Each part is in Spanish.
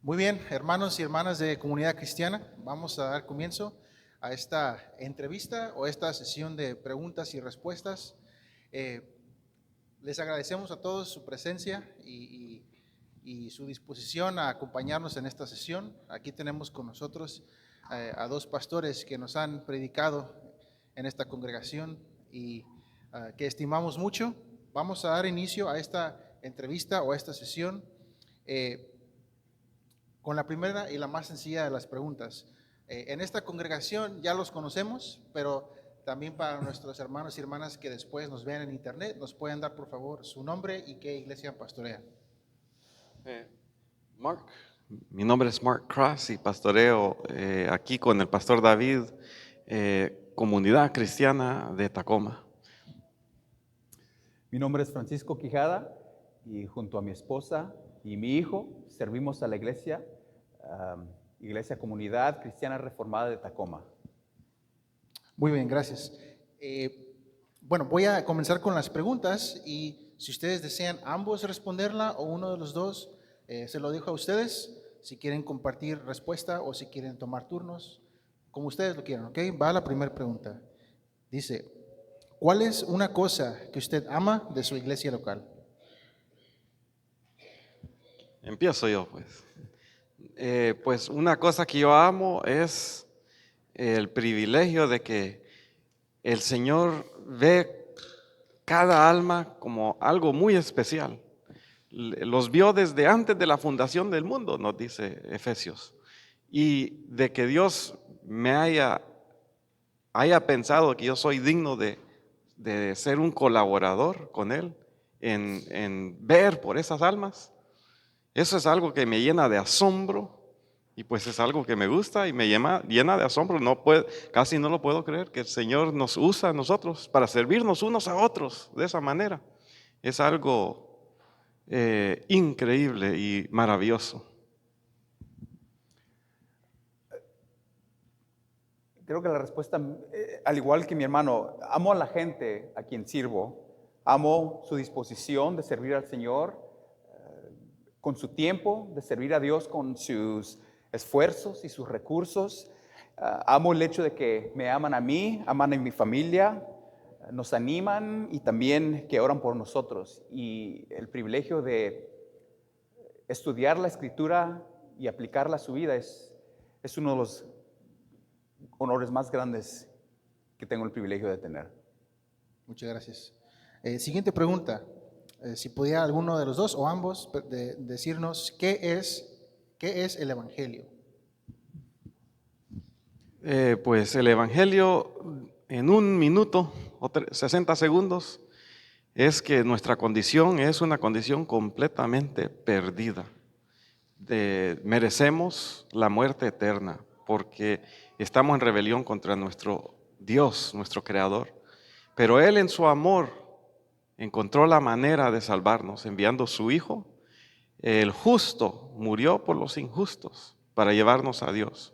Muy bien, hermanos y hermanas de Comunidad Cristiana, vamos a dar comienzo a esta entrevista o esta sesión de preguntas y respuestas. Eh, Les agradecemos a todos su presencia y su disposición a acompañarnos en esta sesión. Aquí tenemos con nosotros a dos pastores que nos han predicado en esta congregación y que estimamos mucho. Vamos a dar inicio a esta entrevista o a esta sesión con la primera y la más sencilla de las preguntas. En esta congregación ya los conocemos, pero también para nuestros hermanos y hermanas que después nos vean en internet, nos pueden dar por favor su nombre y qué iglesia pastorean. Mark, mi nombre es Mark Cross y pastoreo aquí con el pastor David, Comunidad Cristiana de Tacoma. Mi nombre es Francisco Quijada y junto a mi esposa y mi hijo servimos a la iglesia, Iglesia Comunidad Cristiana Reformada de Tacoma. Muy bien, gracias. Bueno, voy a comenzar con las preguntas y si ustedes desean ambos responderla o uno de los dos, se lo dejo a ustedes, si quieren compartir respuesta o si quieren tomar turnos, como ustedes lo quieran, ¿ok? Va la primera pregunta. Dice, ¿cuál es una cosa que usted ama de su iglesia local? Empiezo yo, pues. Pues una cosa que yo amo es el privilegio de que el Señor ve cada alma como algo muy especial. Los vio desde antes de la fundación del mundo, nos dice Efesios. Y de que Dios me haya pensado que yo soy digno de ser un colaborador con Él en ver por esas almas. Eso es algo que me llena de asombro y pues es algo que me gusta y me llena de asombro. Casi no lo puedo creer que el Señor nos usa a nosotros para servirnos unos a otros de esa manera. Es algo increíble y maravilloso. Creo que la respuesta, al igual que mi hermano, amo a la gente a quien sirvo, amo su disposición de servir al Señor con su tiempo, de servir a Dios con sus esfuerzos y sus recursos. Amo el hecho de que me aman a mí, aman a mi familia, nos animan y también que oran por nosotros. Y el privilegio de estudiar la Escritura y aplicarla a su vida es uno de los honores más grandes que tengo el privilegio de tener. Muchas gracias. Siguiente pregunta. Si pudiera alguno de los dos o ambos decirnos qué es el Evangelio. Pues el Evangelio en un minuto o 60 segundos es que nuestra condición es una condición completamente perdida. Merecemos la muerte eterna porque estamos en rebelión contra nuestro Dios, nuestro Creador. Pero Él en su amor encontró la manera de salvarnos enviando su Hijo. El justo murió por los injustos para llevarnos a Dios.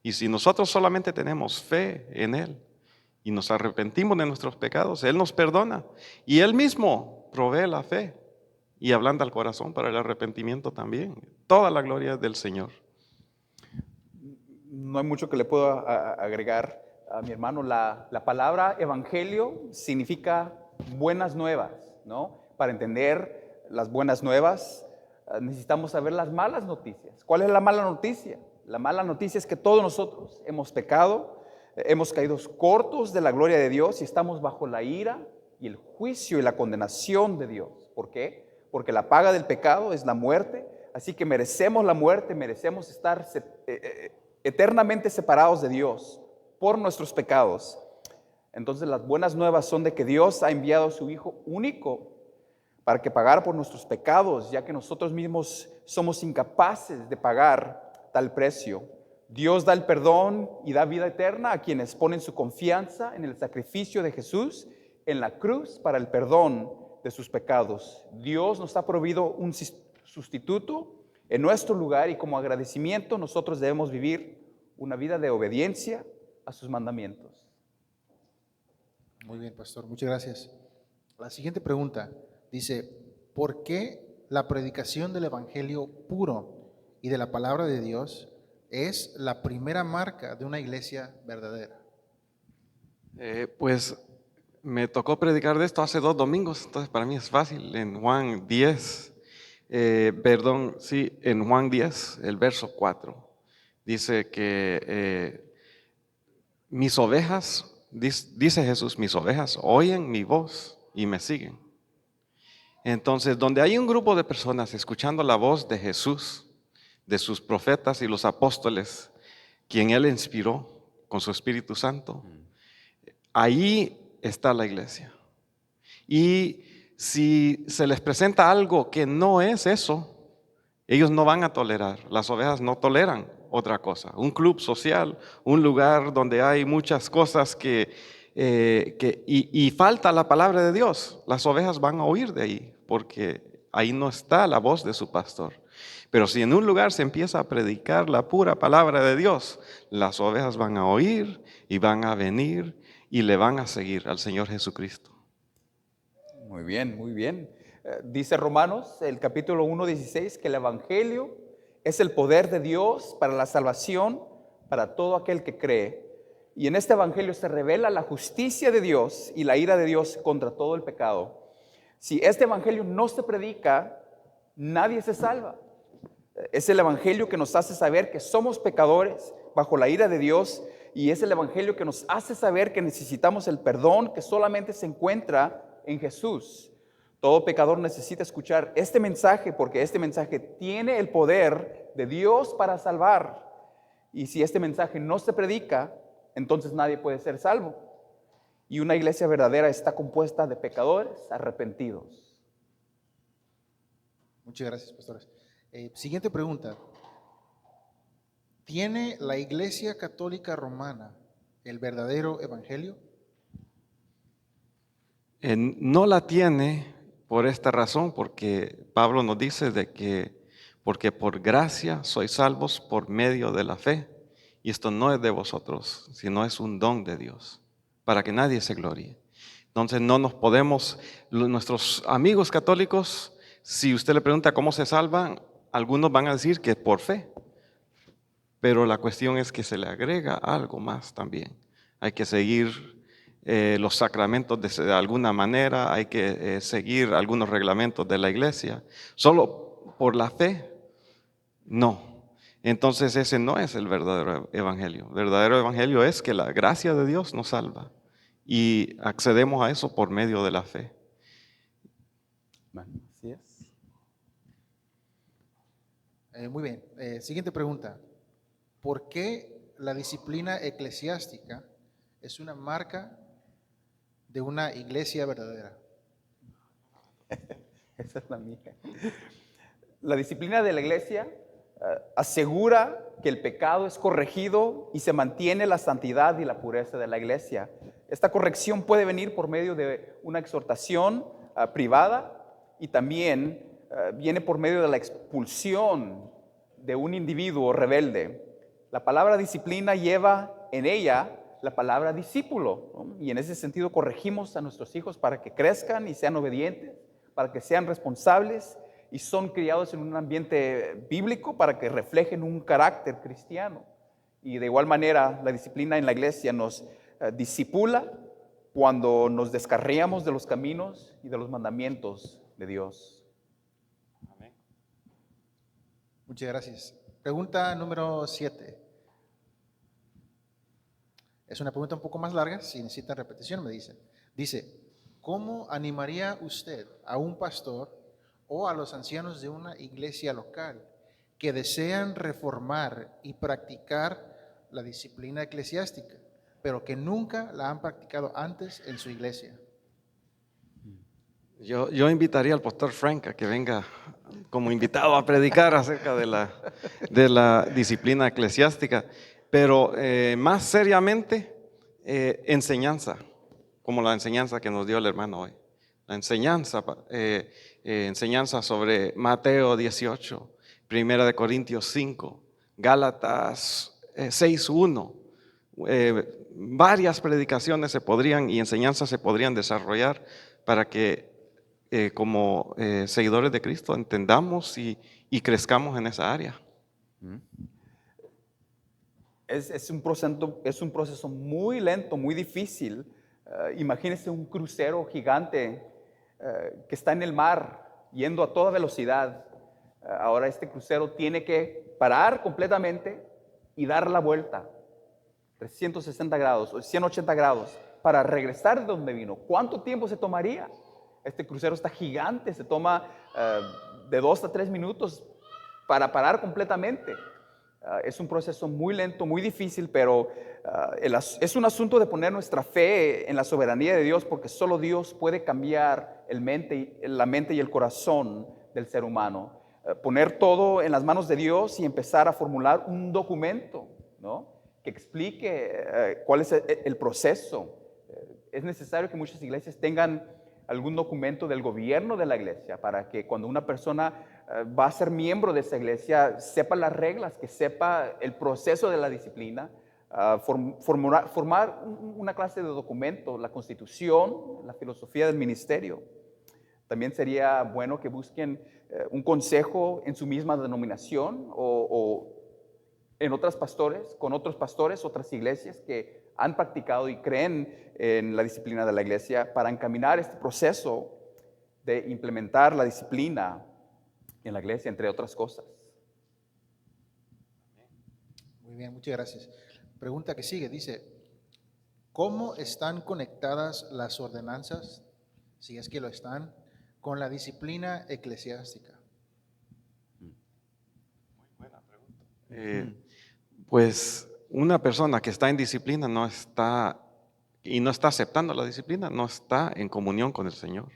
Y si nosotros solamente tenemos fe en Él y nos arrepentimos de nuestros pecados, Él nos perdona. Y Él mismo provee la fe y ablanda el corazón para el arrepentimiento también. Toda la gloria es del Señor. No hay mucho que le puedo agregar a mi hermano. La palabra evangelio significa buenas nuevas, ¿no? Para entender las buenas nuevas necesitamos saber las malas noticias. ¿Cuál es la mala noticia? La mala noticia es que todos nosotros hemos pecado, hemos caído cortos de la gloria de Dios y estamos bajo la ira y el juicio y la condenación de Dios. ¿Por qué? Porque la paga del pecado es la muerte, así que merecemos la muerte, merecemos estar eternamente separados de Dios por nuestros pecados. Entonces las buenas nuevas son de que Dios ha enviado a su Hijo único para que pagara por nuestros pecados, ya que nosotros mismos somos incapaces de pagar tal precio. Dios da el perdón y da vida eterna a quienes ponen su confianza en el sacrificio de Jesús en la cruz para el perdón de sus pecados. Dios nos ha provisto un sustituto en nuestro lugar y como agradecimiento nosotros debemos vivir una vida de obediencia a sus mandamientos. Muy bien, pastor, muchas gracias. La siguiente pregunta dice, ¿por qué la predicación del Evangelio puro y de la palabra de Dios es la primera marca de una iglesia verdadera? Pues me tocó predicar de esto hace 2 domingos, entonces para mí es fácil. En Juan 10, en Juan 10, el verso 4, dice que mis ovejas, dice Jesús, mis ovejas oyen mi voz y me siguen. Entonces, donde hay un grupo de personas escuchando la voz de Jesús, de sus profetas y los apóstoles, quien Él inspiró con su Espíritu Santo, ahí está la iglesia. Y si se les presenta algo que no es eso, ellos no van a tolerar. Las ovejas no toleran otra cosa. Un club social, un lugar donde hay muchas cosas y falta la palabra de Dios. Las ovejas van a huir de ahí porque ahí no está la voz de su pastor. Pero si en un lugar se empieza a predicar la pura palabra de Dios, las ovejas van a oír y van a venir y le van a seguir al Señor Jesucristo. Muy bien, muy bien. Dice Romanos, el capítulo 1:16, que el Evangelio es el poder de Dios para la salvación para todo aquel que cree. Y en este Evangelio se revela la justicia de Dios y la ira de Dios contra todo el pecado. Si este Evangelio no se predica, nadie se salva. Es el Evangelio que nos hace saber que somos pecadores bajo la ira de Dios, y es el Evangelio que nos hace saber que necesitamos el perdón que solamente se encuentra en Jesús. Todo pecador necesita escuchar este mensaje porque este mensaje tiene el poder de Dios para salvar. Y si este mensaje no se predica, entonces nadie puede ser salvo. Y una iglesia verdadera está compuesta de pecadores arrepentidos. Muchas gracias, pastores. Siguiente pregunta. ¿Tiene la Iglesia Católica Romana el verdadero evangelio? No la tiene por esta razón, porque Pablo nos dice porque por gracia sois salvos por medio de la fe, y esto no es de vosotros, sino es un don de Dios, para que nadie se gloríe. Entonces no nos podemos, nuestros amigos católicos, si usted le pregunta cómo se salvan, algunos van a decir que por fe, pero la cuestión es que se le agrega algo más también. Hay que seguir los sacramentos de alguna manera, hay que seguir algunos reglamentos de la iglesia. Solo por la fe, no. Entonces ese no es el verdadero evangelio. El verdadero evangelio es que la gracia de Dios nos salva y accedemos a eso por medio de la fe. Bueno, así es. Muy bien. Siguiente pregunta. ¿Por qué la disciplina eclesiástica es una marca de una iglesia verdadera? Esa es la mía. La disciplina de la iglesia asegura que el pecado es corregido y se mantiene la santidad y la pureza de la iglesia. Esta corrección puede venir por medio de una exhortación privada, y también viene por medio de la expulsión de un individuo rebelde. La palabra disciplina lleva en ella la palabra discípulo, ¿no? Y en ese sentido corregimos a nuestros hijos para que crezcan y sean obedientes, para que sean responsables y son criados en un ambiente bíblico para que reflejen un carácter cristiano. Y de igual manera la disciplina en la iglesia nos discipula cuando nos descarriamos de los caminos y de los mandamientos de Dios. Amén. Muchas gracias. Pregunta número 7. Es una pregunta un poco más larga, si necesitan repetición me dicen. Dice, ¿cómo animaría usted a un pastor o a los ancianos de una iglesia local que desean reformar y practicar la disciplina eclesiástica, pero que nunca la han practicado antes en su iglesia? Yo invitaría al pastor Frank a que venga como invitado a predicar acerca de la disciplina eclesiástica, pero más seriamente enseñanza, como la enseñanza que nos dio el hermano hoy. La enseñanza sobre Mateo 18, Primera de Corintios 5, Gálatas 6:1. Varias predicaciones y enseñanzas se podrían desarrollar para que como seguidores de Cristo entendamos y crezcamos en esa área. Es un proceso muy lento, muy difícil. Imagínense un crucero gigante que está en el mar, yendo a toda velocidad. Ahora este crucero tiene que parar completamente y dar la vuelta, 360 grados o 180 grados, para regresar de donde vino. ¿Cuánto tiempo se tomaría? Este crucero está gigante, se toma de 2 a 3 minutos para parar completamente. Es un proceso muy lento, muy difícil, pero es un asunto de poner nuestra fe en la soberanía de Dios, porque solo Dios puede cambiar la mente y el corazón del ser humano. Poner todo en las manos de Dios y empezar a formular un documento, ¿no?, que explique cuál es el proceso. Es necesario que muchas iglesias tengan algún documento del gobierno de la iglesia para que cuando una persona va a ser miembro de esa iglesia sepa las reglas, que sepa el proceso de la disciplina, formar una clase de documento, la constitución, la filosofía del ministerio. También sería bueno que busquen un consejo en su misma denominación o en con otros pastores, otras iglesias que han practicado y creen en la disciplina de la iglesia para encaminar este proceso de implementar la disciplina en la iglesia, entre otras cosas. Muy bien, muchas gracias. Pregunta que sigue, dice, ¿cómo están conectadas las ordenanzas, si es que lo están, con la disciplina eclesiástica? Muy buena pregunta. Pues una persona que está en disciplina no está aceptando la disciplina, no está en comunión con el Señor.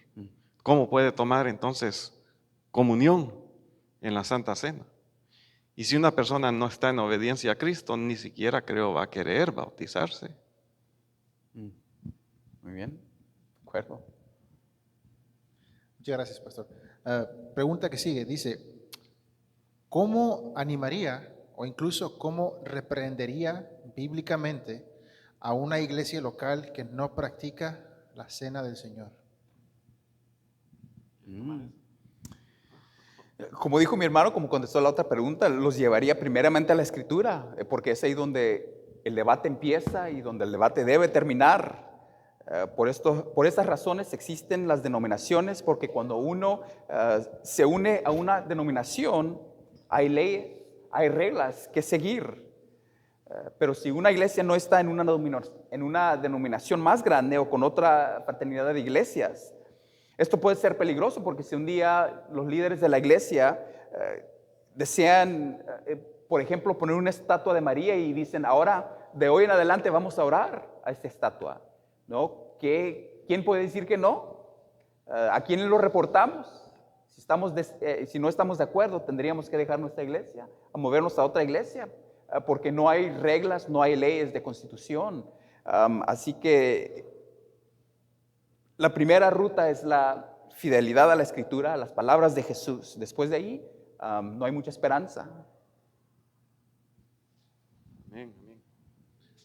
¿Cómo puede tomar entonces comunión en la Santa Cena? Y si una persona no está en obediencia a Cristo, ni siquiera creo va a querer bautizarse. Muy bien, de acuerdo. Muchas gracias, pastor. Pregunta que sigue, dice, ¿cómo animaría o incluso cómo reprendería bíblicamente a una iglesia local que no practica la cena del Señor? Como dijo mi hermano, como contestó la otra pregunta, los llevaría primeramente a la Escritura, porque es ahí donde el debate empieza y donde el debate debe terminar. Por estas razones existen las denominaciones, porque cuando uno se une a una denominación, hay leyes, hay reglas que seguir. Pero si una iglesia no está en una denominación más grande o con otra fraternidad de iglesias, esto puede ser peligroso, porque si un día los líderes de la iglesia desean, por ejemplo, poner una estatua de María y dicen, ahora de hoy en adelante vamos a orar a esta estatua, ¿no? ¿Quién puede decir que no? ¿A quién lo reportamos? Si no estamos de acuerdo, tendríamos que dejar nuestra iglesia, a movernos a otra iglesia, porque no hay reglas, no hay leyes de constitución. Así que la primera ruta es la fidelidad a la Escritura, a las palabras de Jesús. Después de ahí, no hay mucha esperanza. Amén, amén.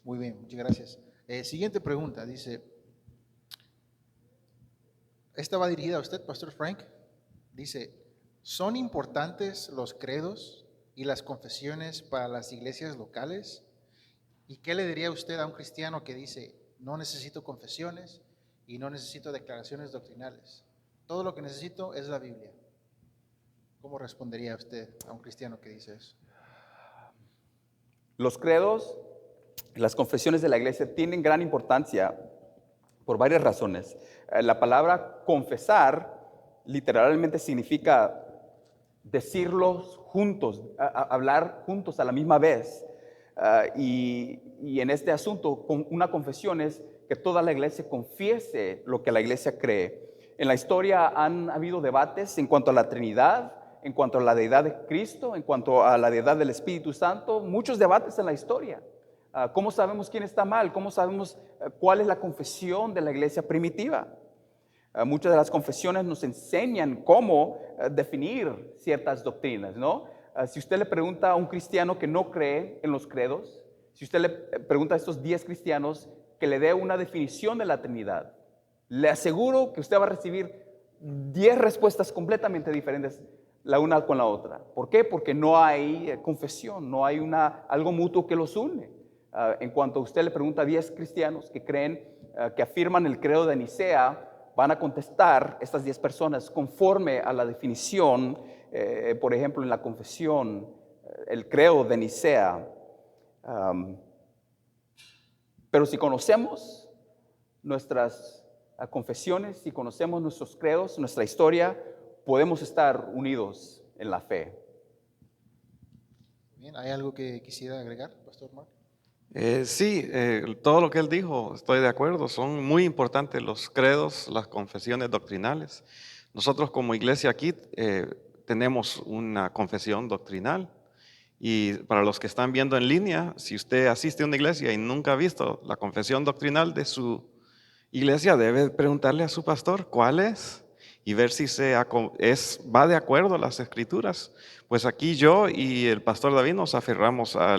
Muy bien, muchas gracias. Siguiente pregunta, dice, esta va dirigida a usted, Pastor Frank. Dice, ¿son importantes los credos y las confesiones para las iglesias locales? ¿Y qué le diría usted a un cristiano que dice, no necesito confesiones y no necesito declaraciones doctrinales? Todo lo que necesito es la Biblia. ¿Cómo respondería usted a un cristiano que dice eso? Los credos y las confesiones de la iglesia tienen gran importancia por varias razones. La palabra confesar literalmente significa decirlos juntos, hablar juntos a la misma vez. Y en este asunto, una confesión es que toda la iglesia confiese lo que la iglesia cree. En la historia han habido debates en cuanto a la Trinidad, en cuanto a la deidad de Cristo, en cuanto a la deidad del Espíritu Santo, muchos debates en la historia. ¿Cómo sabemos quién está mal? ¿Cómo sabemos cuál es la confesión de la iglesia primitiva? Muchas de las confesiones nos enseñan cómo definir ciertas doctrinas, ¿no? Si usted le pregunta a un cristiano que no cree en los credos, si usted le pregunta a estos 10 cristianos que le dé una definición de la Trinidad, le aseguro que usted va a recibir 10 respuestas completamente diferentes la una con la otra. ¿Por qué? Porque no hay confesión, no hay algo mutuo que los une. En cuanto a usted le pregunta a 10 cristianos que creen, que afirman el credo de Nicea, van a contestar estas 10 personas conforme a la definición, por ejemplo, en la confesión, el credo de Nicea. Pero si conocemos nuestras confesiones, si conocemos nuestros credos, nuestra historia, podemos estar unidos en la fe. Bien, ¿hay algo que quisiera agregar, Pastor Mark? Sí, todo lo que él dijo, estoy de acuerdo. Son muy importantes los credos, las confesiones doctrinales. Nosotros como iglesia aquí tenemos una confesión doctrinal. Y para los que están viendo en línea, si usted asiste a una iglesia y nunca ha visto la confesión doctrinal de su iglesia, debe preguntarle a su pastor cuál es y ver si va de acuerdo a las escrituras. Pues aquí yo y el pastor David nos aferramos a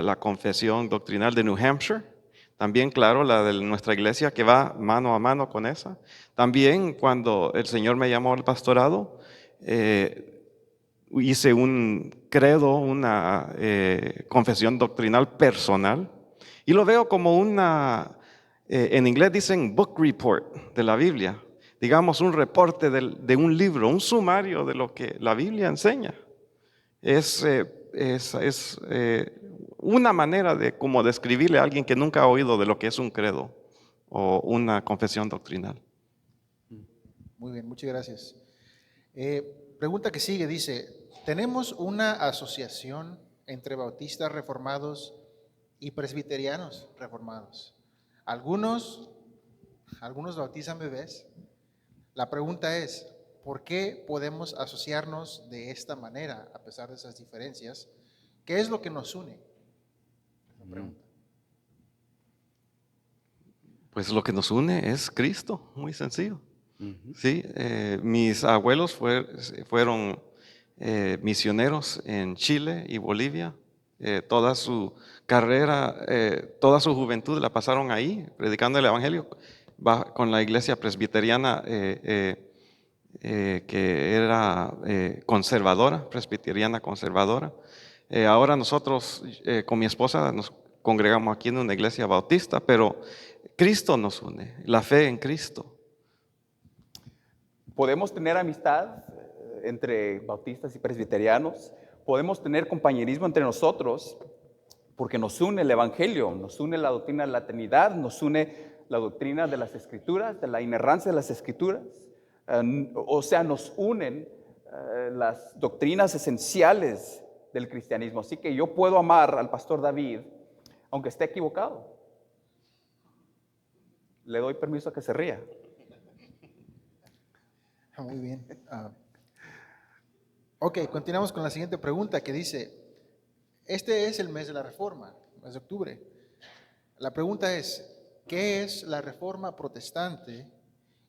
la confesión doctrinal de New Hampshire. También, claro, la de nuestra iglesia que va mano a mano con esa. También cuando el Señor me llamó al pastorado, hice un credo, una confesión doctrinal personal, y lo veo como en inglés dicen book report de la Biblia, digamos un reporte de un libro, un sumario de lo que la Biblia enseña. Es una manera de como describirle a alguien que nunca ha oído de lo que es un credo o una confesión doctrinal. Muy bien, muchas gracias. Pregunta que sigue, dice, ¿tenemos una asociación entre bautistas reformados y presbiterianos reformados? Algunos bautizan bebés. La pregunta es, ¿por qué podemos asociarnos de esta manera a pesar de esas diferencias? ¿Qué es lo que nos une? La pregunta. Pues lo que nos une es Cristo, muy sencillo. Sí, mis abuelos fueron misioneros en Chile y Bolivia. Toda su carrera, toda su juventud la pasaron ahí, predicando el Evangelio con la iglesia presbiteriana que era conservadora, presbiteriana conservadora. Ahora nosotros con mi esposa nos congregamos aquí en una iglesia bautista, pero Cristo nos une, la fe en Cristo. Podemos tener amistad entre bautistas y presbiterianos, podemos tener compañerismo entre nosotros, porque nos une el Evangelio, nos une la doctrina de la Trinidad, nos une la doctrina de las Escrituras, de la inerrancia de las Escrituras. O sea, nos unen las doctrinas esenciales del cristianismo. Así que yo puedo amar al pastor David, aunque esté equivocado. Le doy permiso a que se ría. Muy bien. Ok, continuamos con la siguiente pregunta que dice, este es el mes de la Reforma, mes de octubre. La pregunta es, ¿qué es la Reforma protestante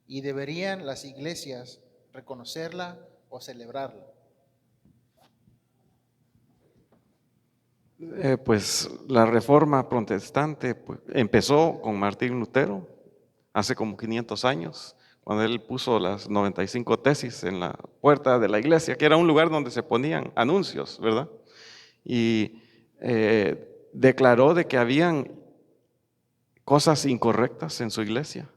y deberían las iglesias reconocerla o celebrarla? Pues la Reforma protestante empezó con Martín Lutero hace como 500 años, cuando él puso las 95 tesis en la puerta de la iglesia, que era un lugar donde se ponían anuncios, ¿verdad? Y declaró de que habían cosas incorrectas en su iglesia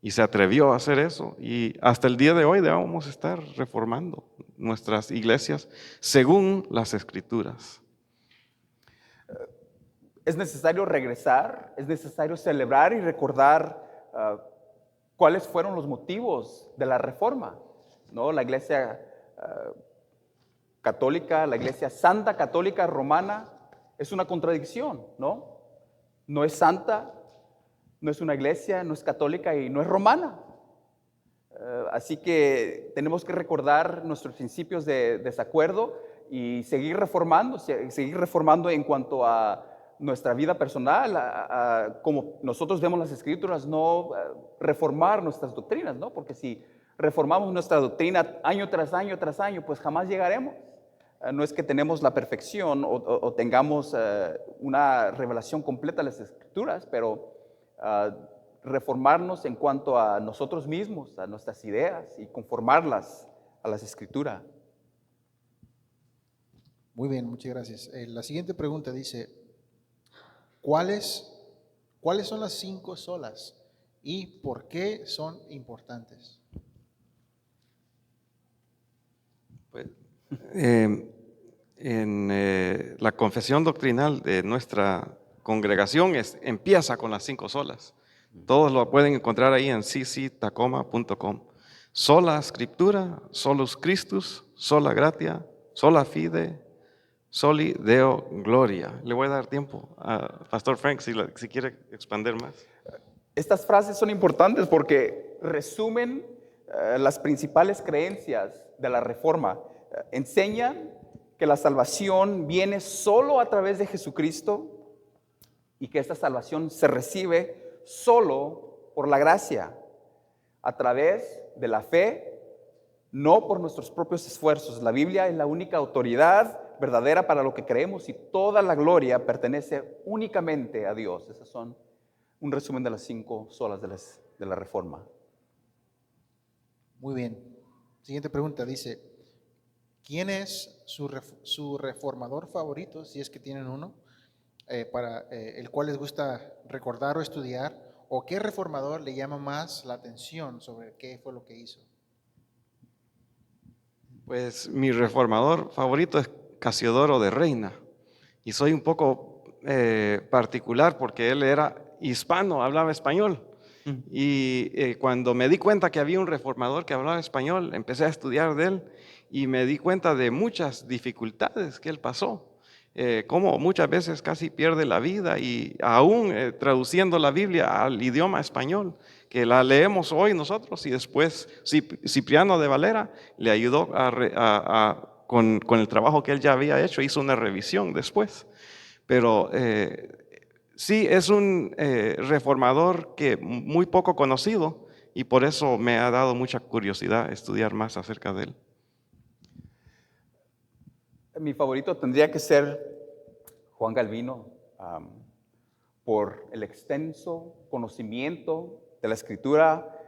y se atrevió a hacer eso. Y hasta el día de hoy debemos estar reformando nuestras iglesias según las Escrituras. Es necesario regresar, es necesario celebrar y recordar cuáles fueron los motivos de la reforma, ¿no? La iglesia católica, la iglesia santa católica romana es una contradicción, ¿no? No es santa, no es una iglesia, no es católica y no es romana. Así que tenemos que recordar nuestros principios de desacuerdo y seguir reformando en cuanto a nuestra vida personal, como nosotros vemos las Escrituras, no reformar nuestras doctrinas, ¿no? Porque si reformamos nuestra doctrina año tras año tras año, pues jamás llegaremos. No es que tenemos la perfección o tengamos una revelación completa de las Escrituras, pero reformarnos en cuanto a nosotros mismos, a nuestras ideas y conformarlas a las Escrituras. Muy bien, muchas gracias. La siguiente pregunta dice, ¿cuáles son las 5 solas y por qué son importantes? Pues, en la confesión doctrinal de nuestra congregación empieza con las 5 solas. Todos lo pueden encontrar ahí en cctacoma.com. Sola Scriptura, solus Christus, sola gratia, sola fide, soli Deo gloria. Le voy a dar tiempo a Pastor Frank si quiere expandir más. Estas frases son importantes porque resumen las principales creencias de la Reforma. Enseñan que la salvación viene solo a través de Jesucristo y que esta salvación se recibe solo por la gracia, a través de la fe, no por nuestros propios esfuerzos. La Biblia es la única autoridad verdadera para lo que creemos y toda la gloria pertenece únicamente a Dios. Esas son un resumen de las 5 solas de la Reforma. Muy bien. Siguiente pregunta dice, ¿quién es su reformador favorito, si es que tienen uno, para el cual les gusta recordar o estudiar? ¿O qué reformador le llama más la atención sobre qué fue lo que hizo? Pues mi reformador favorito es Casiodoro de Reina. Y soy un poco particular porque él era hispano, hablaba español. Y cuando me di cuenta que había un reformador que hablaba español, empecé a estudiar de él y me di cuenta de muchas dificultades que él pasó. Cómo muchas veces casi pierde la vida y aún traduciendo la Biblia al idioma español, que la leemos hoy nosotros y después Cipriano de Valera le ayudó con el trabajo que él ya había hecho, hizo una revisión después. Pero sí, es un reformador que muy poco conocido y por eso me ha dado mucha curiosidad estudiar más acerca de él. Mi favorito tendría que ser Juan Calvino, por el extenso conocimiento de la Escritura,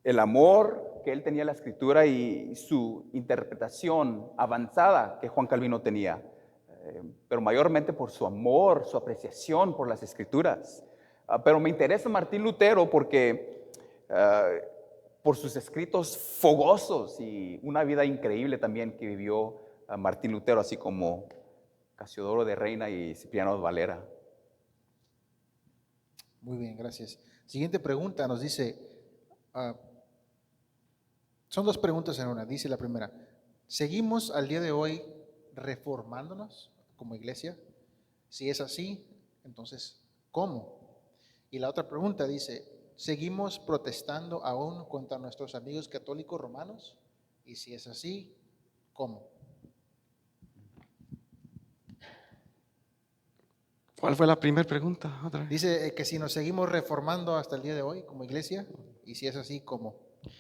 el amor que él tenía a la Escritura y su interpretación avanzada que Juan Calvino tenía, pero mayormente por su amor, su apreciación por las Escrituras. Pero me interesa Martín Lutero porque por sus escritos fogosos y una vida increíble también que vivió Martín Lutero, así como Casiodoro de Reina y Cipriano de Valera. Muy bien, gracias. Siguiente pregunta nos dice, son 2 preguntas en una. Dice la primera, ¿seguimos al día de hoy reformándonos como iglesia? Si es así, entonces, ¿cómo? Y la otra pregunta dice, ¿seguimos protestando aún contra nuestros amigos católicos romanos? Y si es así, ¿cómo? ¿Cuál fue la primera pregunta? Otra vez. Dice que si nos seguimos reformando hasta el día de hoy como iglesia, y si es así, ¿cómo?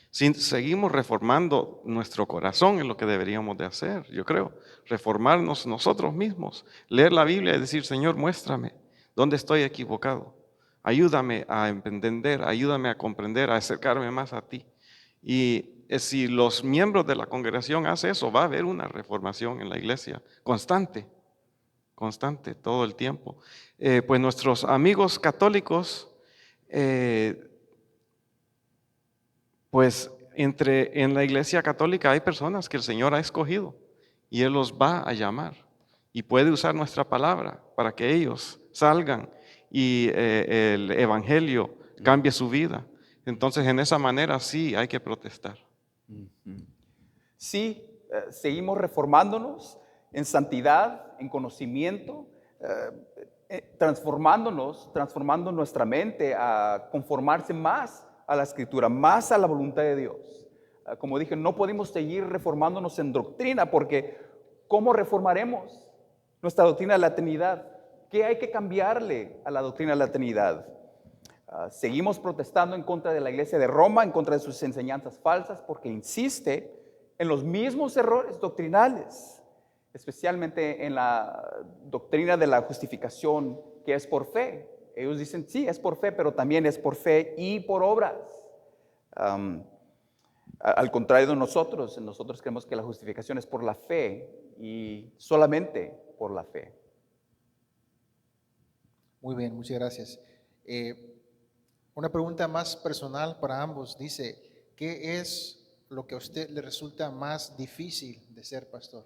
Si seguimos reformando nuestro corazón es lo que deberíamos de hacer, yo creo. Reformarnos nosotros mismos, leer la Biblia y decir, Señor, muéstrame dónde estoy equivocado. Ayúdame a entender, ayúdame a comprender, a acercarme más a ti. Y si los miembros de la congregación hacen eso, va a haber una reformación en la iglesia constante, todo el tiempo. Pues nuestros amigos católicos, pues en la iglesia católica hay personas que el Señor ha escogido y Él los va a llamar y puede usar nuestra palabra para que ellos salgan y el evangelio cambie su vida. Entonces en esa manera sí hay que protestar. Sí, seguimos reformándonos en santidad, en conocimiento, transformando nuestra mente a conformarse más a la Escritura, más a la voluntad de Dios. Como dije, no podemos seguir reformándonos en doctrina porque ¿cómo reformaremos nuestra doctrina de la Trinidad? ¿Qué hay que cambiarle a la doctrina de la Trinidad? Seguimos protestando en contra de la iglesia de Roma, en contra de sus enseñanzas falsas, porque insiste en los mismos errores doctrinales, especialmente en la doctrina de la justificación que es por fe. Ellos dicen, sí, es por fe, pero también es por fe y por obras. Al contrario de nosotros creemos que la justificación es por la fe y solamente por la fe. Muy bien, muchas gracias. Una pregunta más personal para ambos. Dice, ¿qué es lo que a usted le resulta más difícil de ser pastor?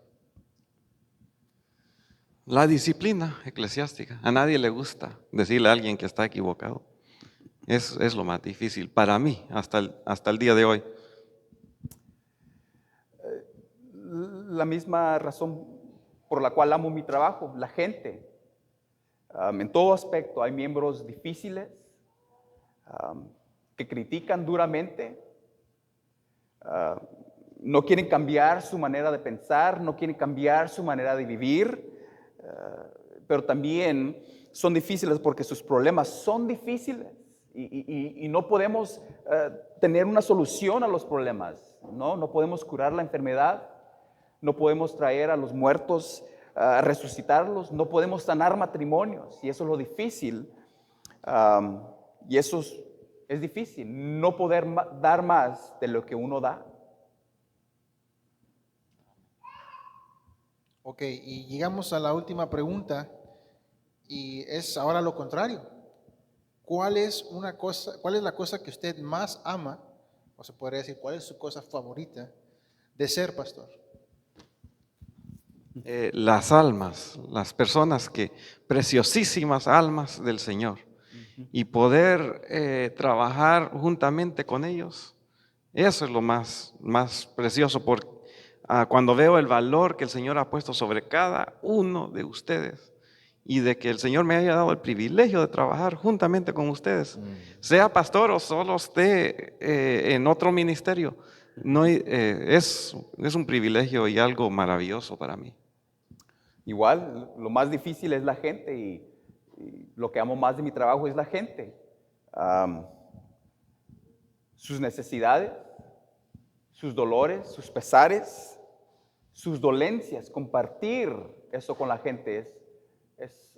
La disciplina eclesiástica. A nadie le gusta decirle a alguien que está equivocado. Es lo más difícil para mí hasta el día de hoy. La misma razón por la cual amo mi trabajo, la gente. En todo aspecto hay miembros difíciles que critican duramente, no quieren cambiar su manera de pensar, no quieren cambiar su manera de vivir, pero también son difíciles porque sus problemas son difíciles y no podemos tener una solución a los problemas, ¿no? No podemos curar la enfermedad, no podemos traer a los muertos a resucitarlos, no podemos sanar matrimonios, y eso es lo difícil. Y eso es difícil, no poder dar más de lo que uno da. Ok, y llegamos a la última pregunta y es ahora lo contrario. ¿Cuál es la cosa que usted más ama? O se podría decir, ¿cuál es su cosa favorita de ser pastor? Las almas, las personas preciosísimas almas del Señor, y poder trabajar juntamente con ellos, eso es lo más precioso, porque cuando veo el valor que el Señor ha puesto sobre cada uno de ustedes, y de que el Señor me haya dado el privilegio de trabajar juntamente con ustedes, sea pastor o solo esté en otro ministerio, no, es un privilegio y algo maravilloso para mí. Igual, lo más difícil es la gente y lo que amo más de mi trabajo es la gente. Sus necesidades, sus dolores, sus pesares, sus dolencias, compartir eso con la gente es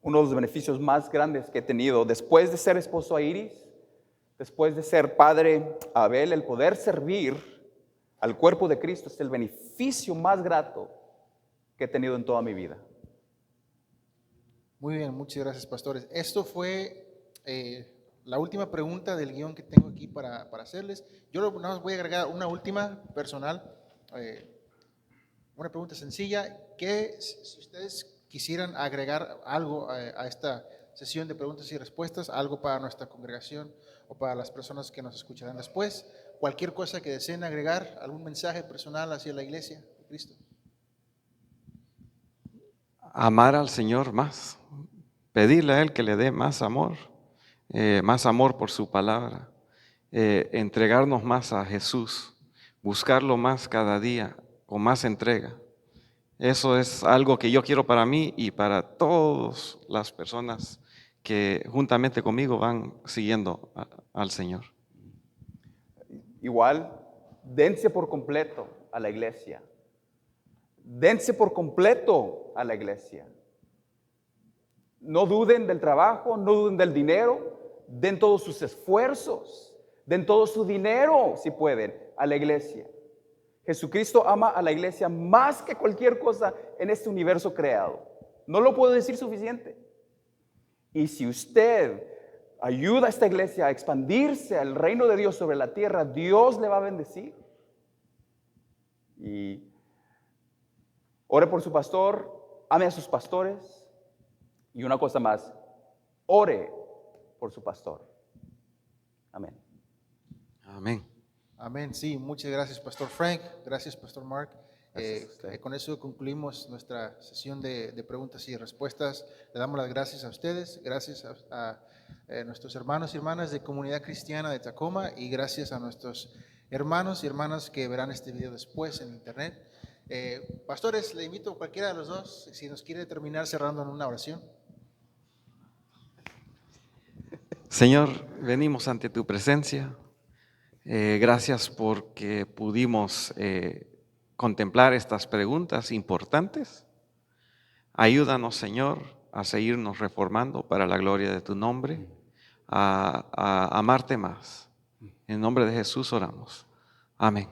uno de los beneficios más grandes que he tenido. Después de ser esposo a Iris, después de ser padre a Abel, el poder servir al cuerpo de Cristo es el beneficio más grato que he tenido en toda mi vida. Muy bien, muchas gracias, pastores. Esto fue la última pregunta del guión que tengo aquí para hacerles. Yo nada más voy a agregar una última personal, una pregunta sencilla, que si ustedes quisieran agregar algo a esta sesión de preguntas y respuestas, algo para nuestra congregación o para las personas que nos escucharán después, cualquier cosa que deseen agregar, algún mensaje personal hacia la iglesia de Cristo. Amar al Señor más, pedirle a Él que le dé más amor por su palabra, entregarnos más a Jesús, buscarlo más cada día, con más entrega. Eso es algo que yo quiero para mí y para todas las personas que juntamente conmigo van siguiendo al Señor. Igual, dense por completo a la iglesia. Dense por completo a la iglesia. No duden del trabajo, no duden del dinero, den todos sus esfuerzos, den todo su dinero, si pueden, a la iglesia. Jesucristo ama a la iglesia más que cualquier cosa en este universo creado. No lo puedo decir suficiente. Y si usted ayuda a esta iglesia a expandirse al reino de Dios sobre la tierra, Dios le va a bendecir. Y ore por su pastor, ame a sus pastores. Y una cosa más, ore por su pastor. Amén. Amén. Amén, sí, muchas gracias, Pastor Frank, gracias, Pastor Mark. Gracias a usted. Con eso concluimos nuestra sesión de preguntas y respuestas. Le damos las gracias a ustedes, gracias a nuestros hermanos y hermanas de Comunidad Cristiana de Tacoma, y gracias a nuestros hermanos y hermanas que verán este video después en internet. Pastores, le invito a cualquiera de los dos, si nos quiere terminar cerrando en una oración. Señor, venimos ante tu presencia. Gracias porque pudimos contemplar estas preguntas importantes. Ayúdanos, Señor, a seguirnos reformando para la gloria de tu nombre, a amarte más. En nombre de Jesús oramos. Amén.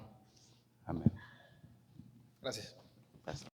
Amén. Gracias. Pastor.